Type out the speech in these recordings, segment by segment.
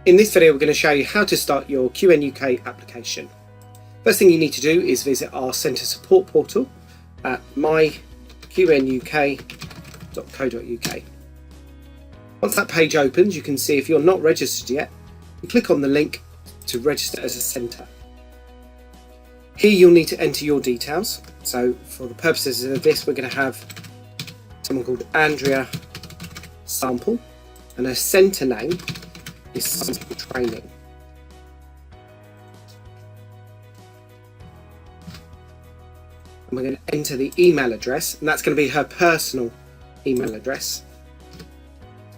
In this video, we're going to show you how to start your QNUK application. First thing you need to do is visit our centre support portal at myqnuk.co.uk. Once that page opens, you can see if you're not registered yet, you click on the link to register as a centre. Here you'll need to enter your details. So for the purposes of this, we're going to have someone called Andrea Sample, and her centre name is Sample Training. And we're going to enter the email address, and that's going to be her personal email address.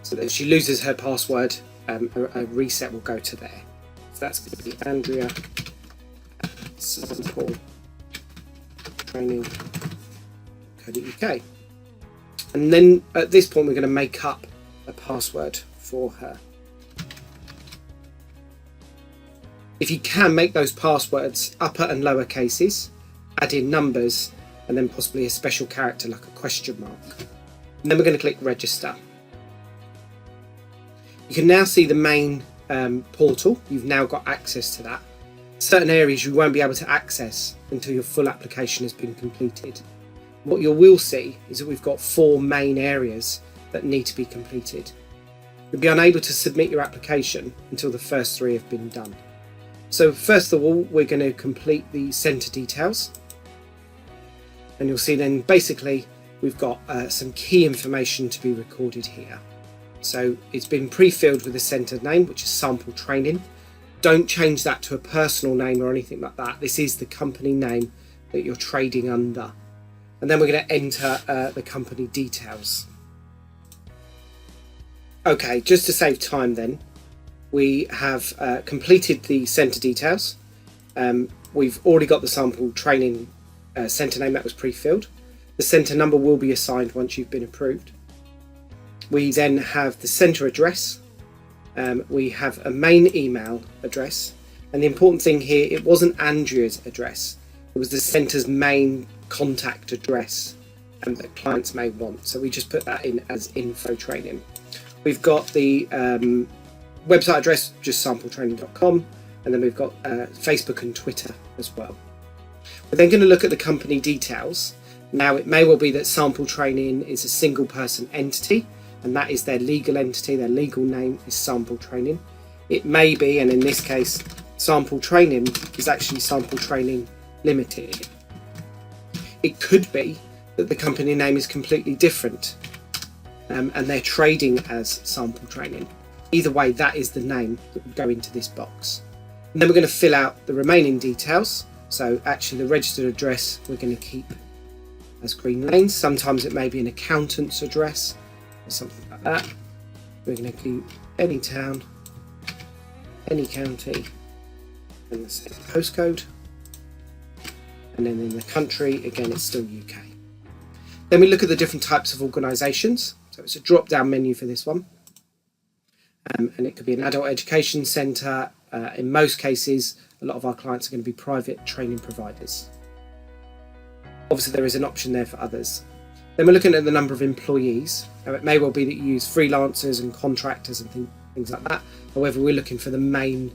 So that if she loses her password, a reset will go to there. So that's going to be Andrea Sample Training.co.uk. And then at this point, we're going to make up a password for her. If you can, make those passwords upper and lower cases, add in numbers, and then possibly a special character like a question mark. And then we're going to click register. You can now see the main portal. You've now got access to that. Certain areas you won't be able to access until your full application has been completed. What you will see is that we've got 4 main areas that need to be completed. You'll be unable to submit your application until the first 3 have been done. So first of all, we're going to complete the centre details. And you'll see then basically we've got some key information to be recorded here. So it's been pre-filled with a centre name, which is Sample Training. Don't change that to a personal name or anything like that. This is the company name that you're trading under. And then we're going to enter the company details. Okay, just to save time then, we have completed the centre details. We've already got the Sample Training centre name that was pre-filled. The centre number will be assigned once you've been approved. We then have the centre address. We have a main email address. And the important thing here, it wasn't Andrea's address. It was the centre's main contact address that clients may want. So we just put that in as info training. We've got the website address, just sampletraining.com, and then we've got Facebook and Twitter as well. We're then going to look at the company details. Now, it may well be that Sample Training is a single person entity, and that is their legal entity. Their legal name is Sample Training. It may be, and in this case, Sample Training is actually Sample Training Limited. It could be that the company name is completely different, and they're trading as Sample Training. Either way, that is the name that would go into this box. And then we're going to fill out the remaining details. So actually the registered address we're going to keep as Green Lanes. Sometimes it may be an accountant's address or something like that. We're going to keep any town, any county, and the same postcode. And then in the country, again, it's still UK. Then we look at the different types of organisations. So it's a drop-down menu for this one. And it could be an adult education centre. In most cases, a lot of our clients are going to be private training providers. Obviously, there is an option there for others. Then we're looking at the number of employees. Now, it may well be that you use freelancers and contractors and things like that. However, we're looking for the main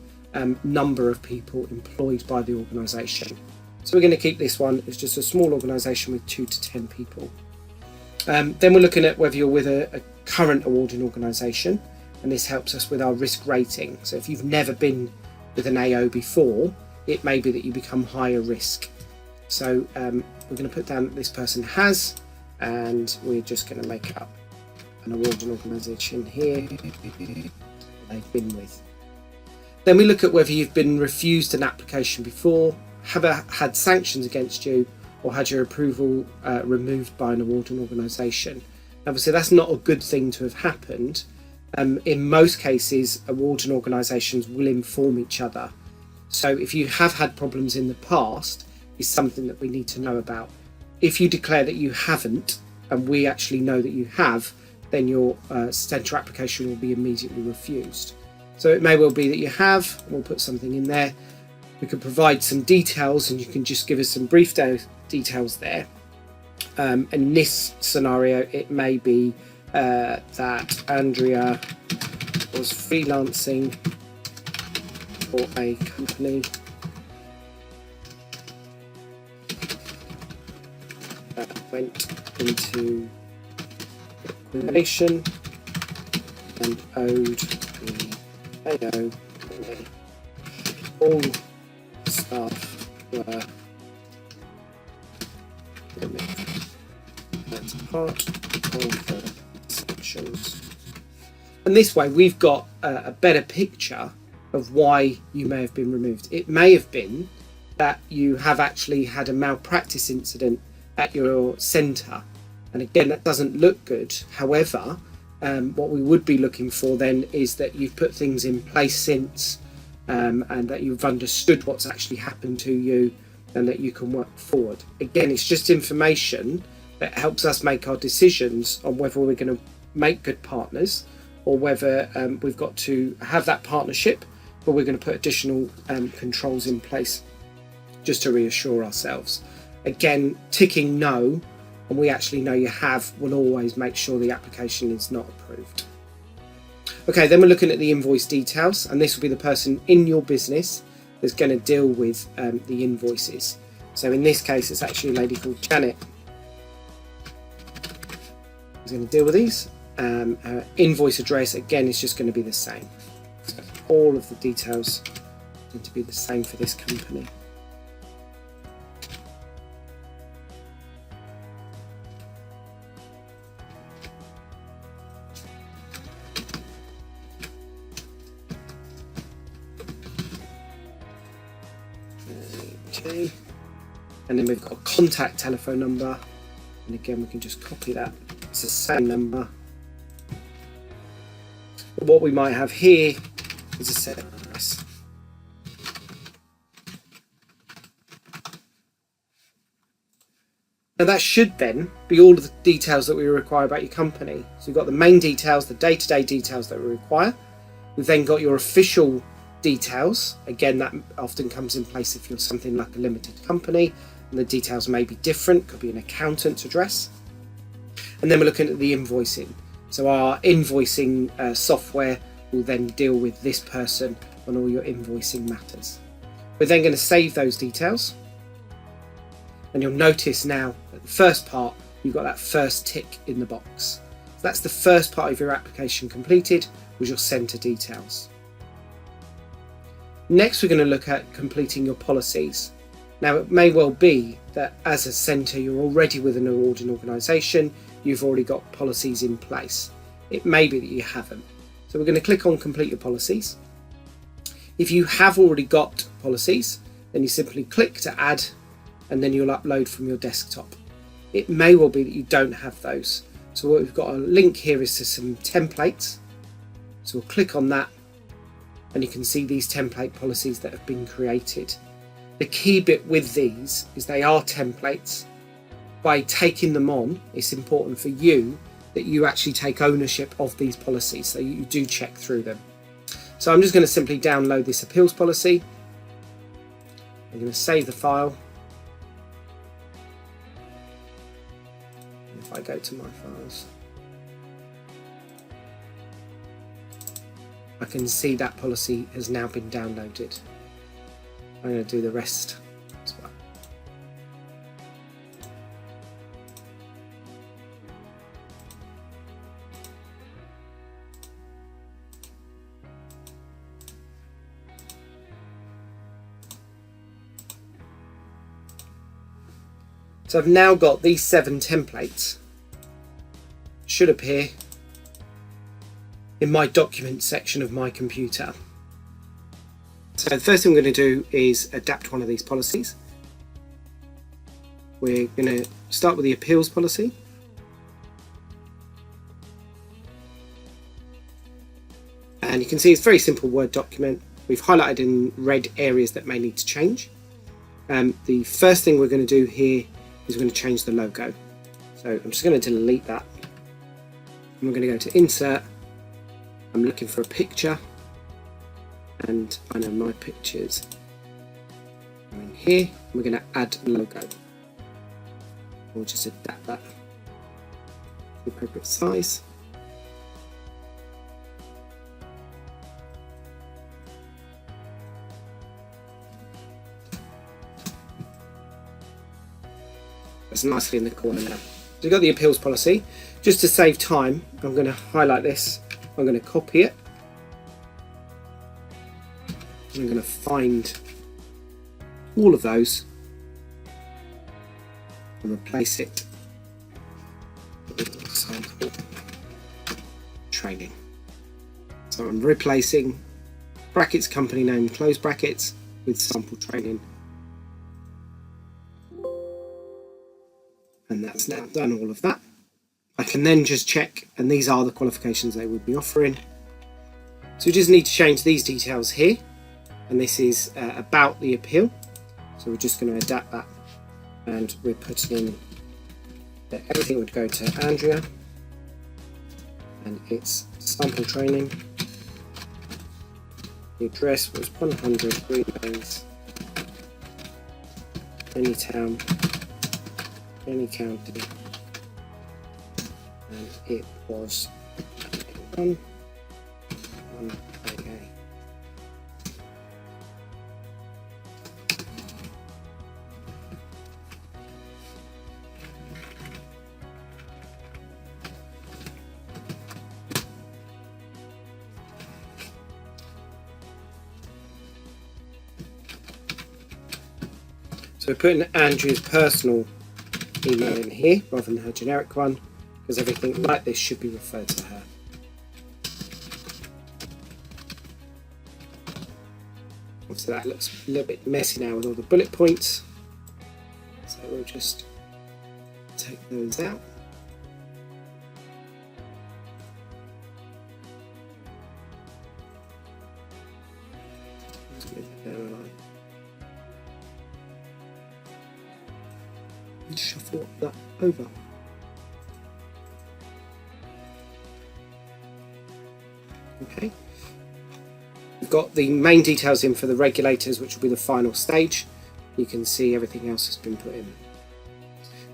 number of people employed by the organisation. So we're going to keep this one as just a small organisation with 2 to 10 people. Then we're looking at whether you're with a current awarding organisation, and this helps us with our risk rating. So if you've never been with an AO before, it may be that you become higher risk. So we're going to put down that this person has, and we're just going to make up an awarding organisation here they've been with. Then we look at whether you've been refused an application before, have had sanctions against you, or had your approval removed by an awarding organisation. Obviously, that's not a good thing to have happened. In most cases, awarding organisations will inform each other. So if you have had problems in the past, it's something that we need to know about. If you declare that you haven't, and we actually know that you have, then your centre application will be immediately refused. So it may well be that you have, we'll put something in there. We could provide some details, and you can just give us some brief details there. In this scenario, it may be that Andrea was freelancing for a company that went into liquidation and owed the AO money. All staff were removed as part of the sanctions. And this way we've got a better picture of why you may have been removed. It may have been that you have actually had a malpractice incident at your centre, and again that doesn't look good. However, what we would be looking for then is that you've put things in place since, and that you've understood what's actually happened to you and that you can work forward. Again, it's just information that helps us make our decisions on whether we're going to make good partners or whether we've got to have that partnership, but we're going to put additional controls in place just to reassure ourselves. Again, ticking no, and we actually know you have, will always make sure the application is not approved. Okay, then we're looking at the invoice details, and this will be the person in your business that's going to deal with the invoices. So in this case, it's actually a lady called Janet who's going to deal with these. Her invoice address, again, is just going to be the same. So all of the details need to be the same for this company. Okay. And then we've got a contact telephone number, and again we can just copy that. It's the same number. But what we might have here is a set address. Now that should then be all of the details that we require about your company. So you've got the main details, the day-to-day details that we require. We've then got your official details. Again, that often comes in place if you're something like a limited company, and the details may be different, could be an accountant's address. And then we're looking at the invoicing. So our invoicing software will then deal with this person on all your invoicing matters. We're then going to save those details, and you'll notice now at the first part you've got that first tick in the box. So that's the first part of your application completed, was your centre details. Next, we're going to look at completing your policies. Now, it may well be that as a centre you're already with an awarding organisation, you've already got policies in place. It may be that you haven't. So we're going to click on complete your policies. If you have already got policies, then you simply click to add, and then you'll upload from your desktop. It may well be that you don't have those. So what we've got a link here is to some templates. So we'll click on that, and you can see these template policies that have been created. The key bit with these is they are templates. By taking them on, it's important for you that you actually take ownership of these policies, so you do check through them. So I'm just going to simply download this appeals policy. I'm going to save the file. If I go to my files, I can see that policy has now been downloaded. I'm going to do the rest as well. So I've now got these 7 templates. Should appear in my documents section of my computer. So the first thing we're going to do is adapt one of these policies. We're going to start with the appeals policy. And you can see it's a very simple Word document. We've highlighted in red areas that may need to change. The first thing we're going to do here is we're going to change the logo. So I'm just going to delete that. And we're going to go to Insert. I'm looking for a picture, and I know my pictures are in here. We're going to add a logo. We'll just adapt that to the appropriate size. That's nicely in the corner now. So we've got the appeals policy. Just to save time, I'm going to highlight this. I'm going to copy it. I'm going to find all of those and replace it with sample training. So I'm replacing brackets company name close brackets with sample training, and that's now done all of that. I can then just check, and these are the qualifications they would be offering. So we just need to change these details here, and this is about the appeal. So we're just going to adapt that, and we're putting in that everything would go to Andrea, and it's sample training. The address was 100 Green Lanes, any town, any county, and it was 1 AA. So we're putting Andrea's personal email in here rather than her generic one, because everything like this should be referred to her. So that looks a little bit messy now with all the bullet points. So we'll just take those out. Let's move it down a line. And shuffle that over. Okay. We've got the main details in for the regulators, which will be the final stage. You can see everything else has been put in.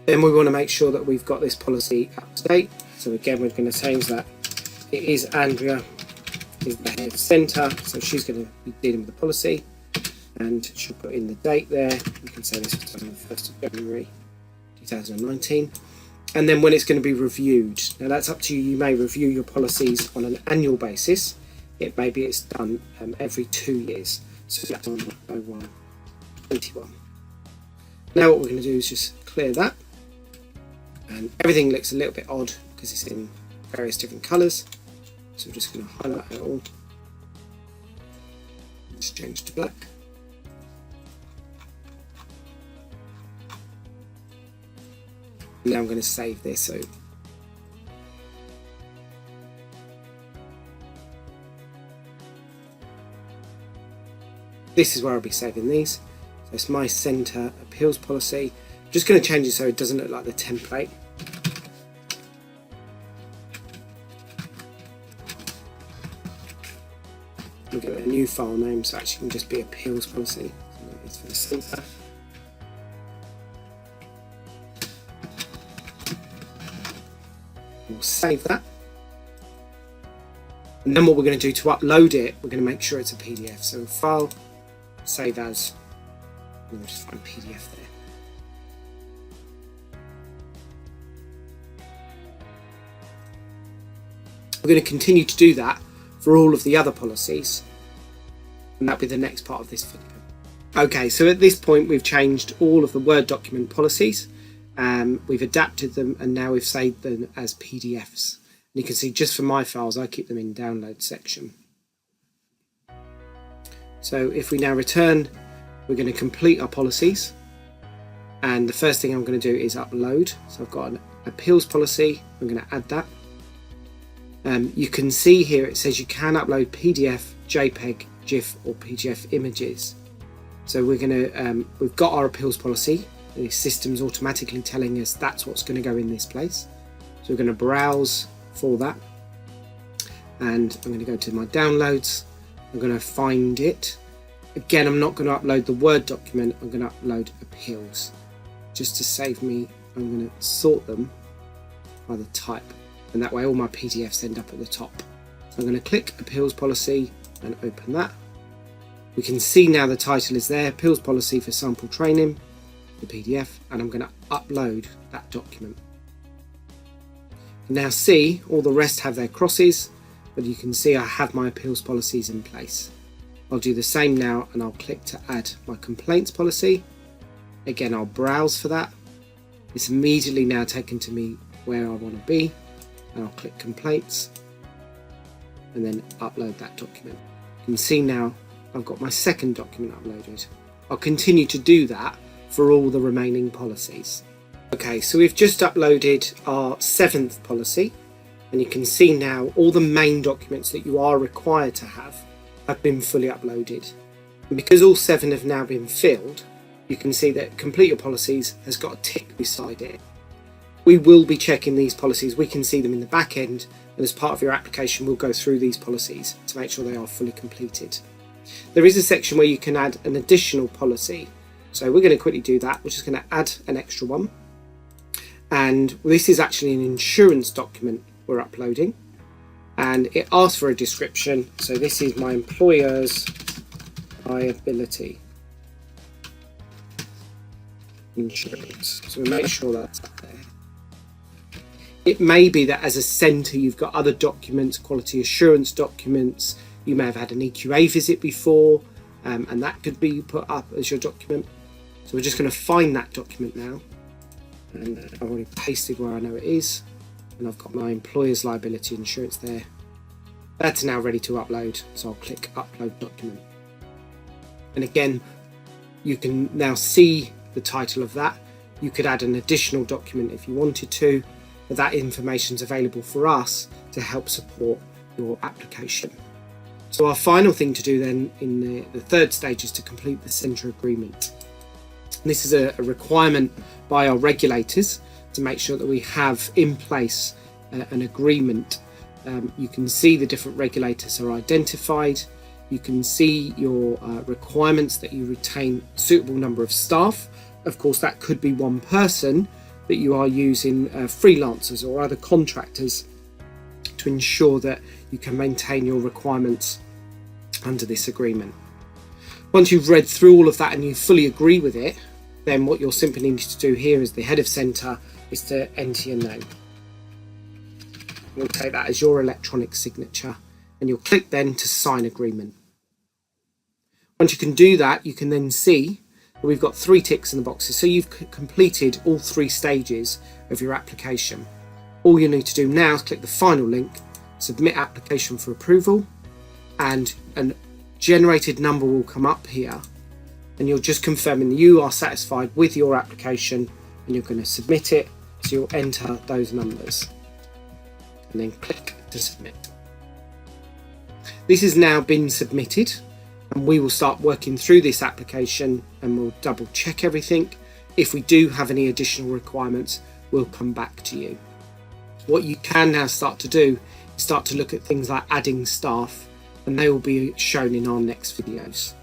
Then we want to make sure that we've got this policy up to date. So again, we're going to change that. It is Andrea is the head centre, so she's going to be dealing with the policy, and she'll put in the date there. You can say this was done on the 1st of January 2019. And then when it's going to be reviewed. Now that's up to you. You may review your policies on an annual basis. Maybe it's done every 2 years. So that's on 01/21. Now what we're going to do is just clear that. And everything looks a little bit odd because it's in various different colours. So we're just going to highlight it all. Just change to black. Now I'm going to save this. So this is where I'll be saving these. So it's my centre appeals policy. I'm just going to change it so it doesn't look like the template. We'll get a new file name, so actually it can just be appeals policy. So it's for the centre. We'll save that. And then what we're going to do to upload it, we're going to make sure it's a PDF. So file, save as, and we'll just find PDF there. We're going to continue to do that for all of the other policies, and that'll be the next part of this video. Okay, so at this point we've changed all of the Word document policies. We've adapted them, and now we've saved them as PDFs. And you can see just for my files, I keep them in download section. So if we now return, we're going to complete our policies. And the first thing I'm going to do is upload. So I've got an appeals policy. I'm going to add that. You can see here it says you can upload PDF, JPEG, GIF or PGF images. So we're going to, we've got our appeals policy. The system's automatically telling us that's what's going to go in this place. So we're going to browse for that, and I'm going to go to my downloads. I'm going to find it. Again, I'm not going to upload the Word document. I'm going to upload appeals. Just to save me, I'm going to sort them by the type, and that way all my PDFs end up at the top. So I'm going to click appeals policy and open that. We can see now the title is there, appeals policy for sample training. the PDF, and I'm going to upload that document. Now see, all the rest have their crosses, but you can see I have my appeals policies in place. I'll do the same now, and I'll click to add my complaints policy. Again, I'll browse for that. It's immediately now taken to me where I want to be, and I'll click complaints and then upload that document. You can see now I've got my second document uploaded. I'll continue to do that for all the remaining policies. Okay, so we've just uploaded our 7th policy, and you can see now all the main documents that you are required to have been fully uploaded. And because all 7 have now been filled, you can see that complete your policies has got a tick beside it. We will be checking these policies. We can see them in the back end, and as part of your application we'll go through these policies to make sure they are fully completed. There is a section where you can add an additional policy, so we're going to quickly do that. We're just going to add an extra one, and this is actually an insurance document we're uploading, and it asks for a description. So this is my employer's liability insurance, so we make sure that's up there. It may be that as a centre you've got other documents, quality assurance documents, you may have had an EQA visit before, and that could be put up as your document. So we're just going to find that document now, and I've already pasted where I know it is, and I've got my employer's liability insurance there. That's now ready to upload, so I'll click upload document. And again, you can now see the title of that. You could add an additional document if you wanted to, but that information is available for us to help support your application. So our final thing to do then in the third stage is to complete the centre agreement. This is a requirement by our regulators to make sure that we have in place an agreement. You can see the different regulators are identified. You can see your requirements that you retain a suitable number of staff. Of course, that could be one person, that you are using freelancers or other contractors to ensure that you can maintain your requirements under this agreement. Once you've read through all of that and you fully agree with it, then what you'll simply need to do here as the head of centre is to enter your name. We'll take that as your electronic signature, and you'll click then to sign agreement. Once you can do that, you can then see that we've got 3 ticks in the boxes, so you've completed all 3 stages of your application. All you need to do now is click the final link, submit application for approval, and a generated number will come up here, and you're just confirming that you are satisfied with your application, and you're going to submit it. So you'll enter those numbers and then click to submit. This has now been submitted, and we will start working through this application, and we'll double check everything. If we do have any additional requirements, we'll come back to you. What you can now start to do is start to look at things like adding staff, and they will be shown in our next videos.